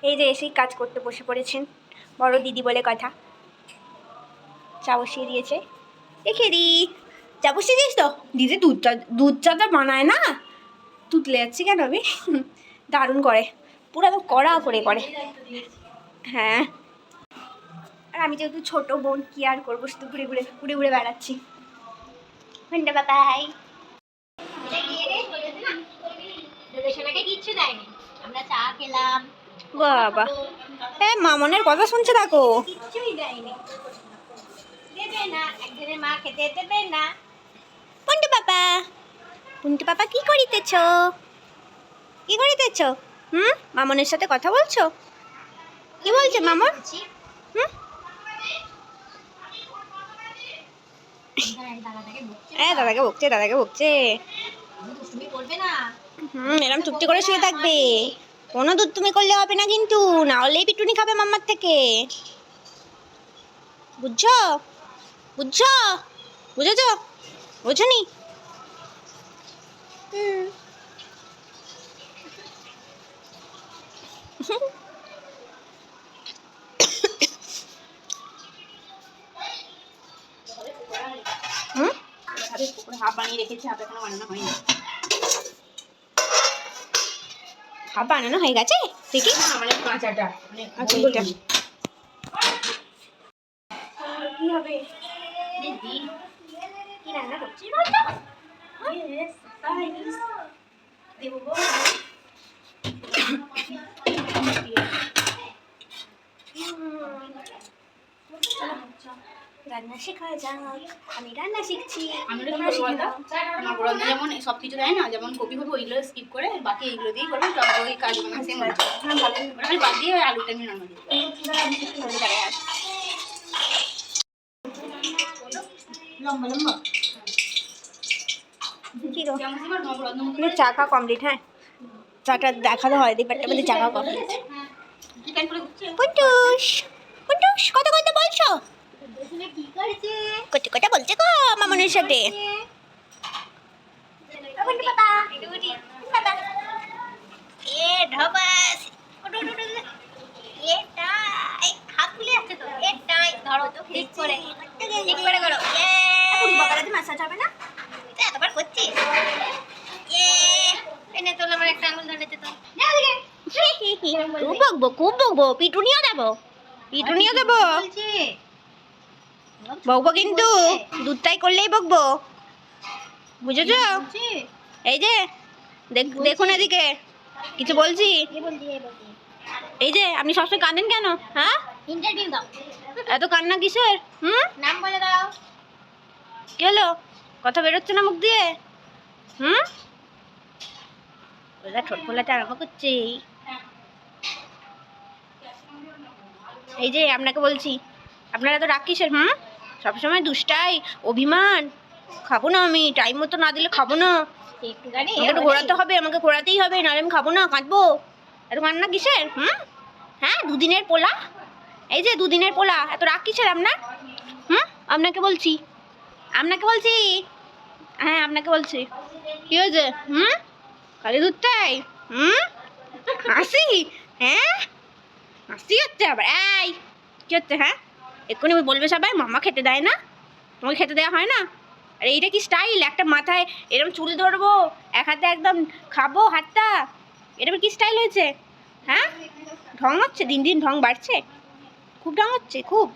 এই যে এসেই কাজ করতে বসে পড়েছেন, বড় দিদি বলে কথা। চা বসিয়ে দিয়েছে, দেখে দি চা বসিয়ে দিয়েছ তো। দিদি দুধ চাটা বানায় না, তুতলে যাচ্ছি কেন আমি। দারুণ করে, পুরো একদম কড়া করে করে। হ্যাঁ, আর আমি যেহেতু ছোটো বোন, কি আর করবো, শুধু ঘুরে ঘুরে ঘুরে ঘুরে বেড়াচ্ছি। ঘন্টা বাবাই কিচ্ছু দেয়নি, আমরা চা খেলাম। বাবা, মামনের কথা শুনছে দেখো। কিচ্ছুই দেয়নি, দেবে না, একজনের মা খেতে দেবে না। পন্টু বাবা, পন্টু বাবা কি করিতেছ, কি করিতেছ? মামনের সাথে কথা বলছো? কি বলছে মামন? দাদাকে বকছে, দাদাকে বকছে। এরম চুপটি করে শুয়ে থাকবে, কোনো দুধ তুমি করলে হবে না কিন্তু, না হলেই পিটুনি খাবে মাম্মার থেকে। বুঝছো বুঝছো বুঝেছো? বুঝনি? হাফ বানিয়ে রেখেছি, হাফ এখনো বানানো হয়নি। হাফ বানানো হয়ে গেছে দেখি, মানে কাঁচাটা আচ্ছা এটা কি হবে? কি রান্না করছিস বলতো? রান্না শেখা যাক, আমি রান্না শিখছি। যেমন সবকিছু দেয় না, যেমন কপি হবে ওইগুলো স্কিপ করে বাকি এইগুলো দিয়েই করবে, ওই কাজ মানে বাদ দিয়ে আলুটা আমি রান্না দিই। লম্বা লম্বা কি গো, চা খাওয়া কমপ্লিট? হ্যাঁ, চাটা দেখাতে হয়, দিবারটা মধ্যে চা খাওয়া কমপ্লিট। কুন্টুস, কুন্টুস কত কথা বলছো? কত কথা বলছে গো মামনের সাথে। মাসাজ হবে না, এতবার করছি। এনে তোল আমার একটা আঙুল ধরেছে তো। খুব বকবো, খুব বকবো, পিটুনিও দেবো, পিটুনিও দেবো, বকবো কিন্তু দুধটাই করলেই বকবো, বুঝেছো? এই যে দেখুন এদিকে, কিছু বলছি। এই যে আপনি সবসময় কাঁদেন কেন? হ্যাঁ, ইন্টারভিউ দাও। এত কান্না কিসের? নাম বলে দাও। কি হলো, কথা বেরোচ্ছে না মুখ দিয়ে? ওরা ঠোঁট ফোলাতে আরম্ভ করছে। এই যে আপনাকে বলছি, আপনারা তো রাগ কিসের? সবসময় দুষ্টাই, অভিমান। খাবো না আমি, টাইম মতো না দিলে খাবো না, একটু ঘোরাতে হবে, আমাকে ঘোরাতেই হবে, নাহলে আমি খাবো না, কাঁদবো। এত কান্না কিসের? হ্যাঁ, দুদিনের পোলা, এই যে দুদিনের পোলা, এত রাগ কিসের আপনার? আপনাকে বলছি, আপনাকে বলছি, হ্যাঁ আপনাকে বলছি। কি হয়েছে? খালি দুধটাই? হাসি? হ্যাঁ, হাসি হচ্ছে আবার? এই কি হচ্ছে? হ্যাঁ, এক্ষুনি বলবে সবাই মামা খেতে দেয় না, তোমাকে খেতে দেওয়া হয় না। আর এইটা কি স্টাইল? একটা মাথায় এরকম চুল ধরবো, এক হাতে একদম খাবো হাতটা, এরকম কি স্টাইল হয়েছে? হ্যাঁ, ঢং হচ্ছে, দিন দিন ঢং বাড়ছে, খুব ঢং হচ্ছে খুব।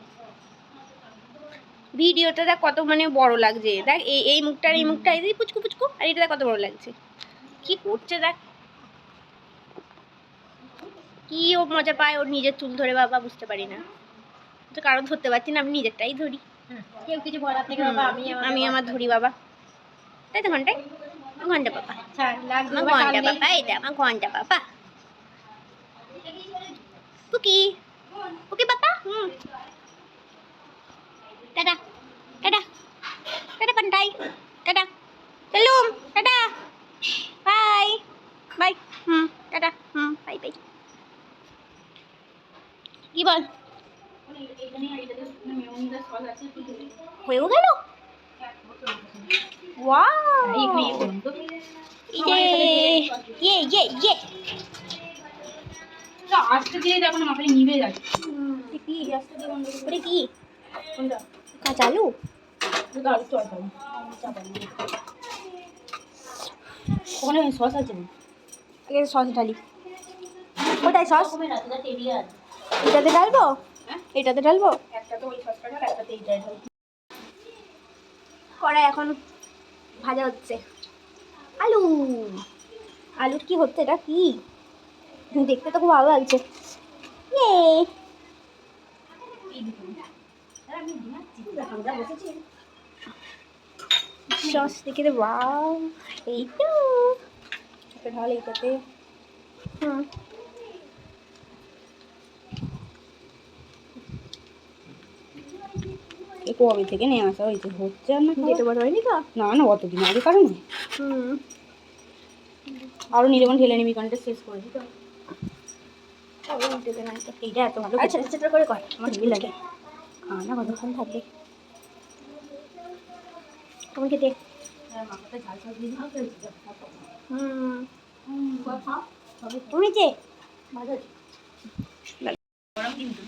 ভিডিওটা দেখ কত মানে বড় লাগছে, দেখ এই মুখটা আর এই মুখটা, এই পুচকু পুচকু, আর এটা দেখ কত বড় লাগছে। কি করছে দেখ, কি ও মজা পায় ওর নিজের চুল ধরে, বাবা বুঝতে পারি না তো, কারণ ধরতে পারছি না, আমি নিজেরটাই ধরি। কেউ কিছু বলার থেকে বাবা আমি আমার ধরি বাবা, তাই তো? ঘন্টায় ঘন্টা বাবা, আমার ঘন্টা বাবা, এটা আমার ঘন্টা বাবা। কুকি কুকি বাবা, টাটা টাটা টাটা পান্টাই, টাটা চলুম, টাটা বাই বাই, টাটা, বাই বাই। কি বল, হয়েও গেল? ওয়াও, ইয়ে ইয়ে ইয়ে ইয়ে, আস্তে দিয়ে দেখো না মাথায় নিভে যাচ্ছে। কি আস্তে দিয়ে বন্ধ করে ওটা কি কোনটা? কাঁচা আলু? গাড়ি চল চল ওখানে সস আছে না? আগে সস ঢালি। কোথায় সস? রাতটা টেবিলে আছে। এটাতে ঢালবো? হ্যাঁ এটাতে ঢালবো? একটা তো ওই সসটা ঢাল, একটাতে এইটাই ঢাল। কড়াই এখন ভাজা হচ্ছে আলু। আলুর কি হচ্ছে এটা? কি দেখতে তো খুব ভালো লাগছে। ইয়ে সস দেখে রে, ওয়াও! এই তো একটা ঢাল এইটাতে। হুম এ কবে থেকে নিয়ে আসা হয়েছে, হচ্ছে আর না যেতে বড় হয়নি তো। না না অতদিন আগে কারণ হুম আরো নির্মাণ ঢেলে নিবি কারণটা শেষ করে দিতে হবে। এইটা এত ভালো আচ্ছা ছোট করে কর, আমার হেভি লাগে। না কতক্ষণ থাকবে তোমার খেতে। মাথাটা ঝাল ঝাল দিয়ে দিতে হয়েছে। তুমি যে গরম কিন্তু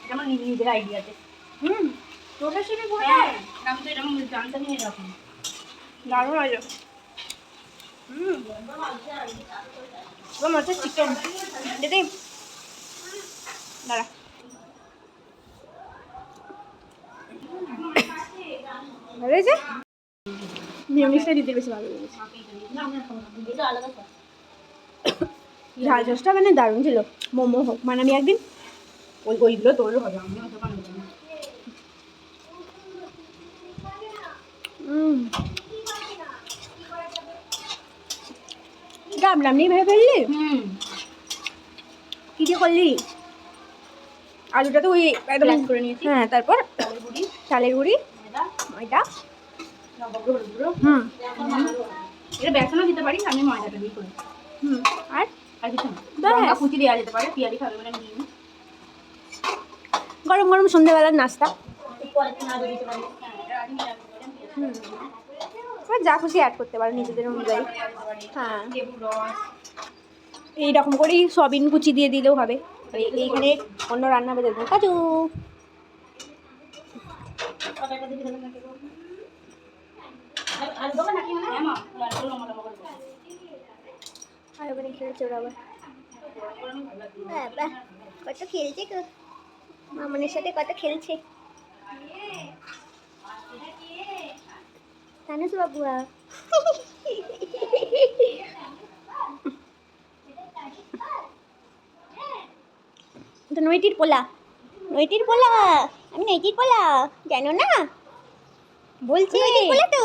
এটা আমার নিজের আইডিয়াতে। প্রফেশনাল হ্যাঁ আমি তো এরকম জানতামই না এরকম। দারুণ আছে। মাছের চিকেন দিদি দাঁড়া। ভালো হয়েছে? মিউনিসটা দিতে বেশি ভালো লেগেছে। এটা আলাদা সস। ঝাল সসটা মানে দারুণ ছিল। মোমো হোক বানাবি একদিন। ওইগুলো তোর হবে, আমি অত বানাবো না। ডাবলাম নেই ভেবে ফেললি? কি দিয়ে করলি? আলুটা তো ওই একদম Slice করে নিয়েছি। হ্যাঁ, তারপর চালের গুঁড়ি, চালের গুঁড়ি, ময়দা, ময়দা। লবঙ্গ, হলুদ গুঁড়ো। এটা বেসনও দিতে পারি, আমি ময়দাটা দিয়ে করি। আর আর কিছু না। ব্যাস। লঙ্কা কুচি দেওয়া যেতে পারে, পিয়ালি খাবে বলে আমি দিইনি। গরম গরম সন্ধ্যেবেলার নাস্তা। পরের দিন আলু দিতে পারি। হ্যাঁ, এটা আগে নিরামিষ বলে আমি দিয়েছি। এবার যা খুশি অ্যাড করতে পারো নিজেদের অনুযায়ী। হ্যাঁ, লেবুর রস। এইরকম করেই সয়াবিন কুচি দিয়ে দিলেও হবে। আর এইখানে অন্য রান্না হবে দেখবো কাজু। কটাটা দিবি তাহলে নাকি বল? আলু দেবো নাকি মানে? হ্যাঁ মা, আলু লম্বা লম্বা করে দেবো। আর ওখানে খেলছে ওরা আবার। বাবা কত খেলছে গো, মামনের সাথে কত খেলছে তানুস বাবুয়া। তো নইটির পোলা, নইটির পোলা, আমি নইটির পোলা, জানো না? বলছি নইটির পোলা তো।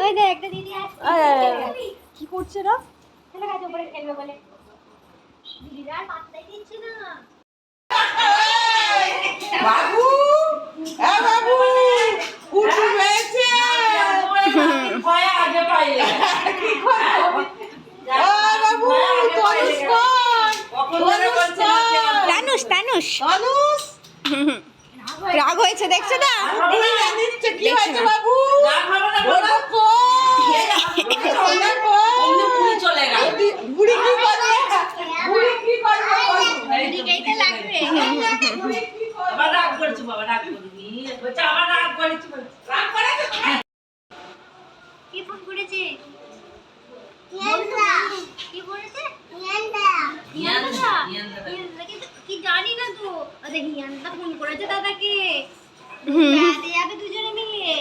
ওই দেখ একটা দিদি আসছে। কি করছে রা? চলে গেছে উপরে খেলবে বলে। দিদিরা পাত্তাই দিচ্ছে না। বাবু বাবু কুটু হয়েছে ভয় আগে পাইলে কি করব বাবু তনুষ তানুস তানুস তনুষ রাগ হয়েছে দেখছো না? নিচ্ছে কি হয়েছে বাবু ওরা বুড়ি চলে গেল বুড়ি কি করে বুড়ি কি করবে এদিকেই তো লাগবে। আবার রাগ করেছি বাবা রাগ করিনি বলছে আবার রাগ করেছি রাগ করেছে কি ফোন করেছে? কি বলেছে? কি জানি না তো। দেখি ইয়ানটা ফোন করেছে দাদাকে। দাদা যাবে দুজনে মিলে।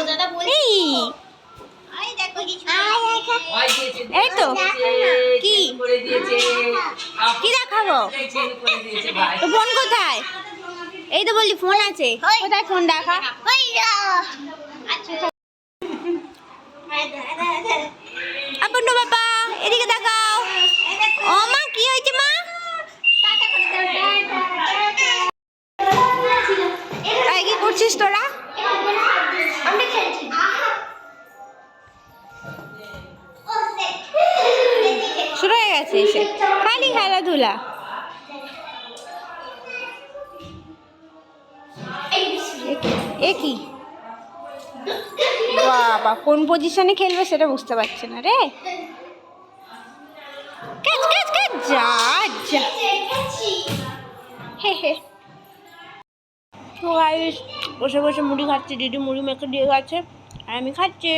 দাদা বলছি এই দেখো কিছু এই তো কি করে দিয়েছে কি দেখাবো? করে দিয়েছে ভাই তো ফোন কোথায়? এই তো বললি ফোন আছে, কোথায় ফোন দেখা? আপন বাবা এদিকে দেখাও। ও মা কি হয়েছে মা? এই কি করছিস তোরা? শুরু হয়ে গেছে এসে খালি খেলাধুলা। এ কি বাবা কোন পজিশনে খেলবে সেটা বুঝতে পারছে না রে। ক্যাচ ক্যাচ ক্যাচ যা যা হে হে। তো গাইস বসে বসে মুড়ি খাচ্ছি, দিদি মুড়ি মেখে দিয়ে গেছে আর আমি খাচ্ছি।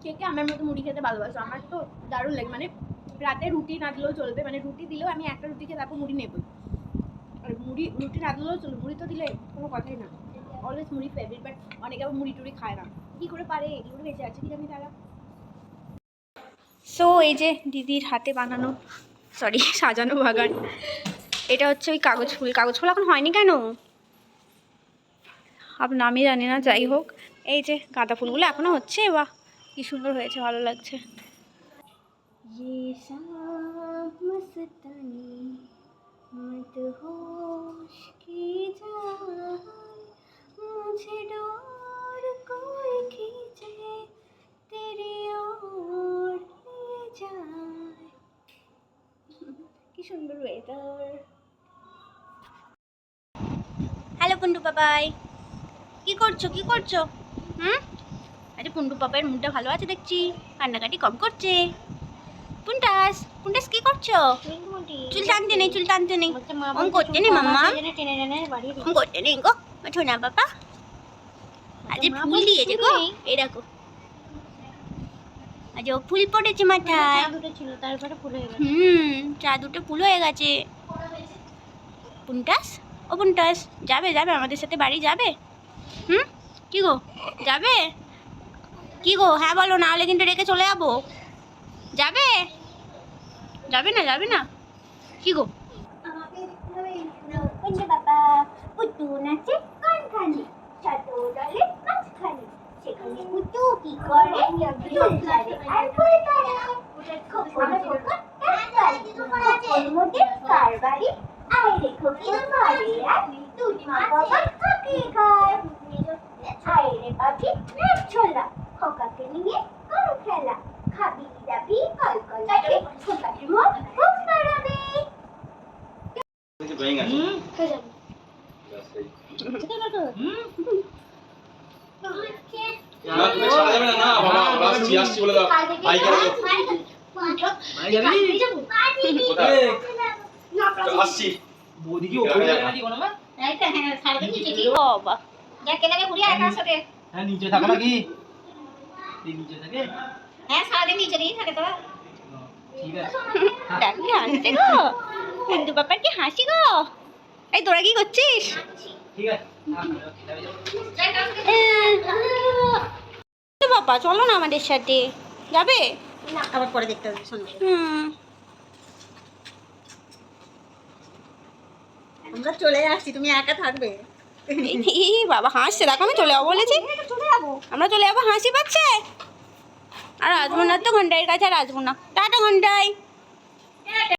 কে কে আমার মতো মুড়ি খেতে ভালোবাসো? আমার তো দারুণ লাগে, মানে রাতে রুটি না দিলেও চলবে, মানে রুটি দিলেও আমি একটা রুটি খেয়ে তারপর মুড়ি নেবই। আর রুটি না দিলেও চলবে, মুড়ি তো দিলে কোনো কথাই না। অলওয়েজ মুড়ি ফেভারিট, বাট অনেকে আবার মুড়ি টুড়ি খায় না, কী করে পারে? এগুলো বেঁচে আছে কি জানি তারা। সো এই যে দিদির হাতে বানানো সরি সাজানো বাগান, এটা হচ্ছে ওই কাগজ ফুল। কাগজ ফুল এখন হয়নি কেন আপনার আমি জানি না, যাই হোক এই যে গাঁদা ফুলগুলো এখনো হচ্ছে। বাহ কি সুন্দর হয়েছে, ভালো লাগছে। কি সুন্দর ওয়েদার। হ্যালো পুন্টু পাপাই, কি করছো কি করছো? আরে পুন্টু পাপাইয়ের মুডটা ভালো আছে দেখছি, কান্নাকাটি কম করছে। পুন্টাস পুন্টাস কি করছো? চুল টানতে নেই, চুল টানতে নেই, ওম করতে নেই মাম্মা, ওম করতে নেই গো শোনা বাবা। আজ ফুল দিয়েছে গো, এই দেখো আজ ও ফুল পড়েছে মাথায়। ছিল তারপরে ফুলে গেল। চা দুটো ফুল হয়ে গেছে। পুন্টাস ও পুন্টাস যাবে যাবে আমাদের সাথে বাড়ি যাবে? কি গো যাবে? কি গো হ্যাঁ বলো, না হলে কিন্তু রেখে চলে যাবো। যাবে যাবে না যাবে না কি গো? বাবা পুটু নাচে কোনখানে? সাতো ডালে মাঝখানে, সেখানে পুটু কি করে? দুল ধরে আর ফুল ধরে। খোকন খোকন খোকন মোদের কার বাড়ি? আয় রে খোকন ঘরে আয়, তুই মা বাবা খাকে খায়। আয় রে পাখি নাচ ছোলা, খোকাকে নিয়ে করো খেলা। খাবি যাবি কল কল করে, খোকাকে মন খুব নাড়াবে। আসছি বলে দাও। আই কেন আসছি বৌদিকে ওপরে নাকি কোনো মা? বাবা যা কেলাকে ঘুরিয়ে আয় তার সাথে। হ্যাঁ নিচে থাকে নাকি? এই নিচে থাকে? হ্যাঁ সারাদিন নিচে দিয়েই থাকে তো। ঠিক আছে। ডাকি হাসছে গো, কিন্তু বাবা কি হাসি গো। এই তোরা কি করছিস? ঠিক আছে। বাবা চলো না আমাদের সাথে, যাবে? আবার পরে দেখতে হবে, শোনো আমরা চলে আসছি, তুমি একা থাকবে। বাবা হাসছে, দেখো আমি চলে যাবো বলেছি। আমরা চলে যাবো, হাসি পাচ্ছে। আর আসবো না তো ঘন্টাইয়ের কাছে, আর আসবো না। টাটা ঘন্টাই।